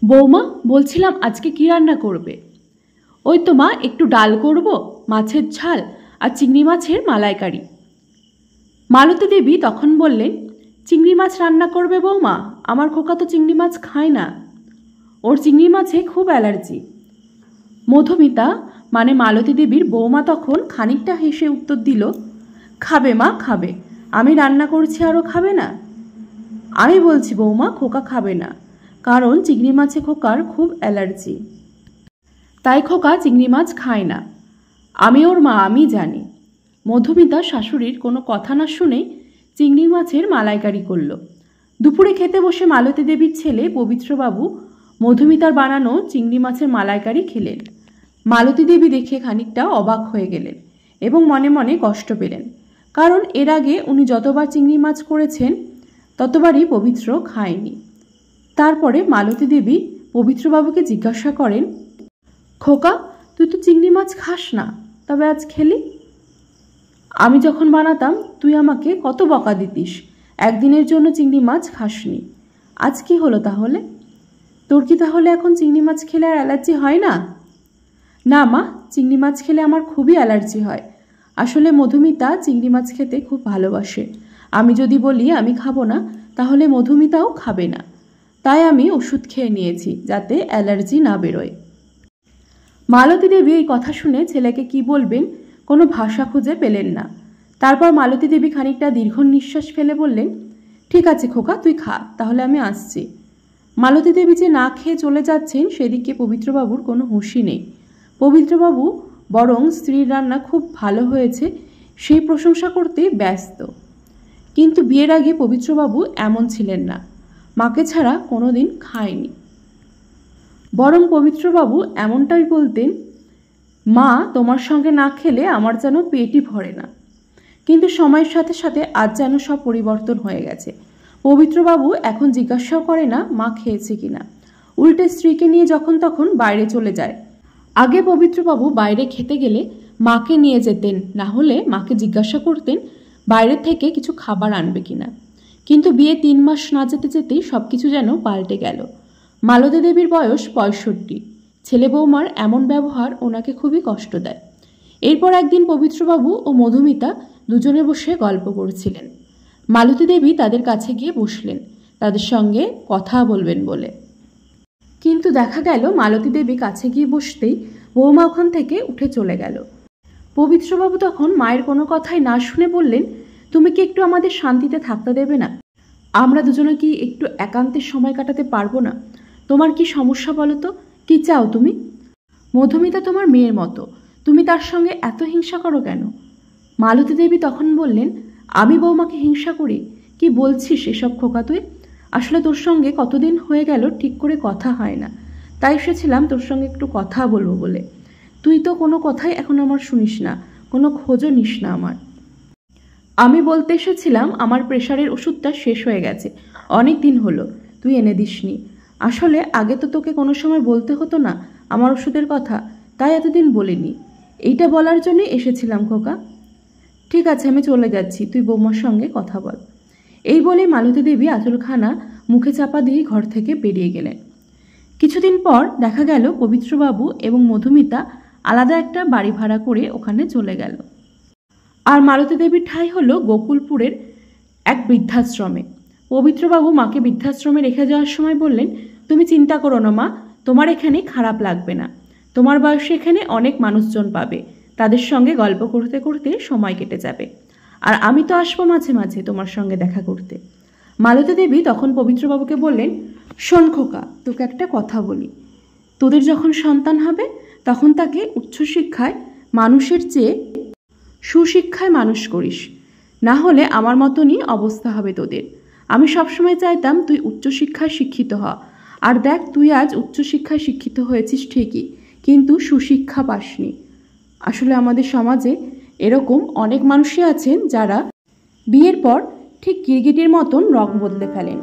বৌমা, বলছিলাম আজকে কি রান্না করবে? ওই তো মা, একটু ডাল করব, মাছের ঝাল আর চিংড়ি মাছের মালাইকারি। মালতী দেবী তখন বললেন, চিংড়ি মাছ রান্না করবে বৌমা? আমার খোকা তো চিংড়ি মাছ খায় না, ওর চিংড়ি মাছে খুব অ্যালার্জি। মধুমিতা মানে মালতী দেবীর বৌমা তখন খানিকটা হেসে উত্তর দিল, খাবে মা, খাবে। আমি রান্না করছি আরও খাবে না? আমি বলছি বৌমা, খোকা খাবে না, কারণ চিংড়ি মাছে খোকার খুব অ্যালার্জি, তাই খোকা চিংড়ি মাছ খায় না। আমি ওর মা, আমি জানি। মধুমিতা শাশুড়ির কোনো কথা না শুনে চিংড়ি মাছের মালাইকারি করল। দুপুরে খেতে বসে মালতী দেবীর ছেলে পবিত্রবাবু মধুমিতার বানানো চিংড়ি মাছের মালাইকারি খেলেন। মালতী দেবী দেখে খানিকটা অবাক হয়ে গেলেন এবং মনে মনে কষ্ট পেলেন, কারণ এর আগে উনি যতবার চিংড়ি মাছ করেছেন ততবারই পবিত্র খায়নি। তারপরে মালতী দেবী পবিত্রবাবুকে জিজ্ঞাসা করেন, খোকা, তুই তো চিংড়ি মাছ খাস না, তবে আজ খেলি? আমি যখন বানাতাম তুই আমাকে কত বকা দিতিস, একদিনের জন্য চিংড়ি মাছ খাসনি। আজ কি হলো তাহলে? তোর কি তাহলে এখন চিংড়ি মাছ খেলে আর অ্যালার্জি হয় না? না মা, চিংড়ি মাছ খেলে আমার খুবই অ্যালার্জি হয়। আসলে মধুমিতা চিংড়ি মাছ খেতে খুব ভালোবাসে। আমি যদি বলি আমি খাবো না, তাহলে মধুমিতাও খাবে না। তাই আমি ওষুধ খেয়ে নিয়েছি যাতে অ্যালার্জি না বেরোয়। মালতী দেবী এই কথা শুনে ছেলেকে কি বলবেন কোনো ভাষা খুঁজে পেলেন না। তারপর মালতী দেবী খানিকটা দীর্ঘ নিঃশ্বাস ফেলে বললেন, ঠিক আছে খোকা, তুই খা, তাহলে আমি আসছি। মালতী দেবী যে না খেয়ে চলে যাচ্ছেন সেদিকে পবিত্রবাবুর কোনো হুঁশই নেই। পবিত্রবাবু বরং স্ত্রীর রান্না খুব ভালো হয়েছে সেই প্রশংসা করতে ব্যস্ত। কিন্তু বিয়ের আগে পবিত্রবাবু এমন ছিলেন না, মাকে ছাড়া কোনো দিন খায়নি। বরং পবিত্রবাবু এমনটাই বলতেন, মা, তোমার সঙ্গে না খেলে আমার যেন পেটই ভরে না। কিন্তু সময়ের সাথে সাথে আজ যেন সব পরিবর্তন হয়ে গেছে। পবিত্রবাবু এখন জিজ্ঞাসাও করে না মা খেয়েছে কিনা, উল্টে স্ত্রীকে নিয়ে যখন তখন বাইরে চলে যায়। আগে পবিত্রবাবু বাইরে খেতে গেলে মাকে নিয়ে যেতেন, না হলে মাকে জিজ্ঞাসা করতেন বাইরে থেকে কিছু খাবার আনবে কিনা। কিন্তু বিয়ে 3 মাস না যেতে যেতেই সব কিছু যেন পাল্টে গেল। মালতী দেবীর বয়স 65। ছেলে বৌমার এমন ব্যবহার ওনাকে খুবই কষ্ট দেয়। এরপর একদিন পবিত্রবাবু ও মধুমিতা দুজনে বসে গল্প করছিলেন। মালতী দেবী তাদের কাছে গিয়ে বসলেন তাদের সঙ্গে কথা বলবেন বলে। কিন্তু দেখা গেল মালতী দেবী কাছে গিয়ে বসতেই বৌমা ওখান থেকে উঠে চলে গেল। পবিত্রবাবু তখন মায়ের কোনো কথাই না শুনে বললেন, তুমি কি একটু আমাদের শান্তিতে থাকতে দেবে না? আমরা দুজনে কি একটু একান্তের সময় কাটাতে পারবো না? তোমার কি সমস্যা বলো তো? কি চাও তুমি? মধুমিতা তোমার মেয়ের মতো, তুমি তার সঙ্গে এত হিংসা করো কেন? মালতী দেবী তখন বললেন, আমি বৌমাকে হিংসা করি? কি বলছিস এসব খোকা তুই? আসলে তোর সঙ্গে কতদিন হয়ে গেল ঠিক করে কথা হয় না, তাই এসেছিলাম তোর সঙ্গে একটু কথা বলবো বলে। তুই তো কোনো কথাই এখন আমার শুনিস না, কোনো খোঁজও নিস না আমার। আমি বলতে এসেছিলাম আমার প্রেশারের ওষুধটা শেষ হয়ে গেছে, অনেক দিন হলো, তুই এনে দিসনি। আসলে আগে তো তোকে কোনো সময় বলতে হতো না আমার ওষুধের কথা, তাই এতদিন বলিনি। এইটা বলার জন্যে এসেছিলাম খোকা। ঠিক আছে, আমি চলে যাচ্ছি, তুই বৌমার সঙ্গে কথা বল। এই বলে মালতী দেবী আঁচলখানা মুখে চাপা দিয়ে ঘর থেকে বেরিয়ে গেলেন। কিছুদিন পর দেখা গেল পবিত্রবাবু এবং মধুমিতা আলাদা একটা বাড়ি ভাড়া করে ওখানে চলে গেল। আর মালতী দেবীর ঠাঁই হলো গোকুলপুরের এক বৃদ্ধাশ্রমে। পবিত্রবাবু মাকে বৃদ্ধাশ্রমে রেখে যাওয়ার সময় বললেন, তুমি চিন্তা করো না মা, তোমার এখানে খারাপ লাগবে না। তোমার বয়সে এখানে অনেক মানুষজন পাবে, তাদের সঙ্গে গল্প করতে করতে সময় কেটে যাবে। আর আমি তো আসবো মাঝে মাঝে তোমার সঙ্গে দেখা করতে। মালতী দেবী তখন পবিত্রবাবুকে বললেন, শোন খোকা, তোকে একটা কথা বলি। তোদের যখন সন্তান হবে তখন তাকে উচ্চশিক্ষায় মানুষের চেয়ে সুশিক্ষায় মানুষ করিস, না হলে আমার মতনই অবস্থা হবে তোদের। আমি সবসময় চাইতাম তুই উচ্চশিক্ষায় শিক্ষিত হ। আর দেখ, তুই আজ উচ্চশিক্ষায় শিক্ষিত হয়েছিস ঠিকই, কিন্তু সুশিক্ষা পাসনি। আসলে আমাদের সমাজে এরকম অনেক মানুষই আছেন যারা বিয়ের পর ঠিক গিরগিটির মতন রং বদলে ফেলেন।